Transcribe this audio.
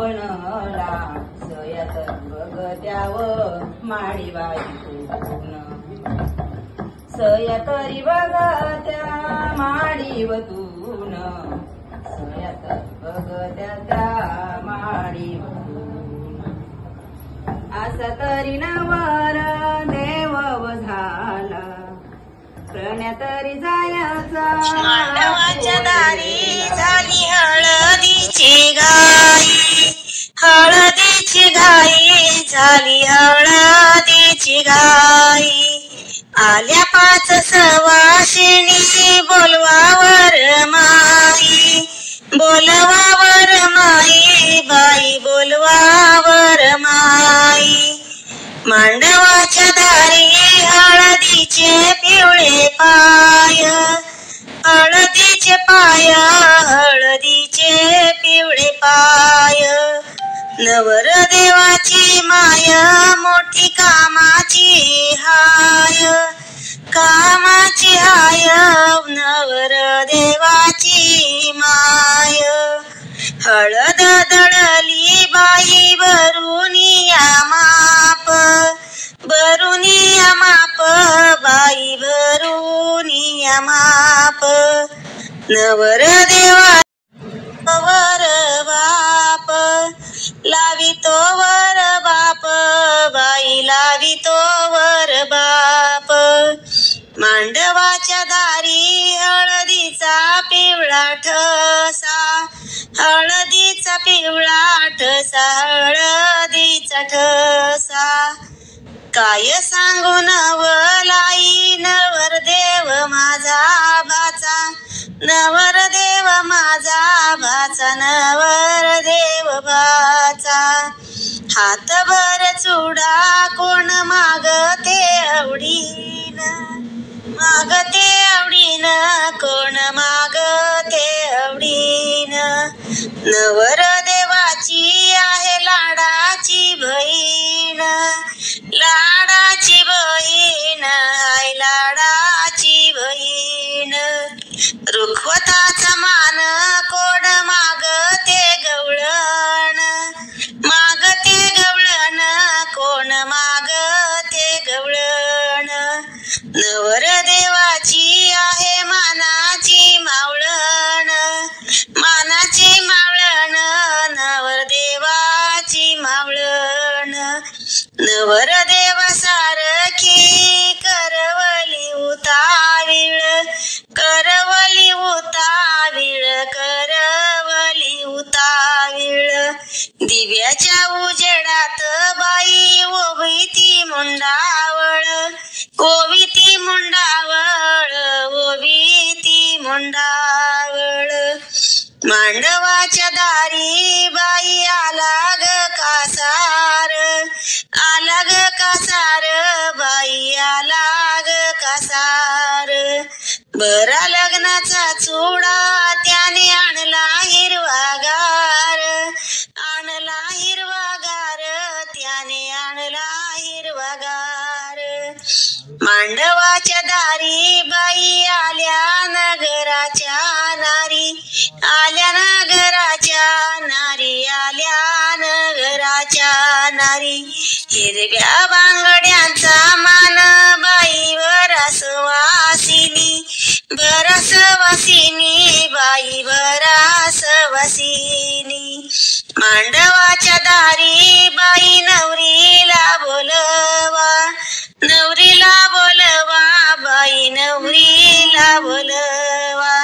बनला सयात बघत्याव माडी बाई तून सया तरी बघत्या माडीवतून सयात बघत्या त्या माडीवतून असा तरी नवर देव झाला प्रणया तरी जायचा मांडवाच्या दारी झाली हळदीची घाई हळदीची घाई झाली हळदीची घाई आल्या 5 सवाशिणी बोलवावर माई बोलवावर माई बाई बोलवावर माई मांडवाच्या दारी हळदीचे पिवळे पाय हळदीचे पाय हळदीचे पिवळे पाय नवरदेवाची माय मोठी कामाची हाय कामाची हाय नवरदेवाची माय हळद दळली बाई भरुनिया माप भरुनिया माप बाई भरुनिया माप नवरदेवा वर बाप लावितो वर बाप बाई लावितो वर बाप मांडवाच्या दारी हळदीचा पिवळा ठसा हळदीचा पिवळा ठसा हळदीचा ठसा काय सांगू नवलाई नवरदेव माझा भाचा नवरदेव माझा भाचा नवरदेव भाचा हातभर चुडा कोण मागते आवडीन मागते आवडीन कोण मागते आवडीन नवरदेवाची आहे लाडाची बहीण लाडाची बहीण हाय लाडाची बहीण रुखवताचा मान कोण मागते गवळण मागते गवळण कोण मागते गवळण नवरदेवाची आहे मानाची मावळण मानाची मावळण नवरदेवाची मावळण नवरदेवा सारखी करवली उताविळ करवली उताविळ करवली उताविळ दिव्याच्या उजेडात बाई ओविती मुंडावळ ओविती मुंडावळ ओविती मुंडावळ मांडवाच्या दारी बाई आला ग कासार आला ग कासार बाई आला ग कासार बरा लग्नाचा चुडा त्याने आणला हिरवागार आणला हिरवागार त्याने आणला हिरवागार मांडवाच्या दारी बाई आल्या नगराच्या नारी आल्या नगराच्या नारी आल्या नगराच्या नारी हिरव्या बांगड्यांचा मान बाई बरास वासिनी बरास वासिनी बाई बरास वासिनी मांडवाच्या दारी बाई नवरीला बोलवा नवरीला बोलवा बाई नवरीला बोलवा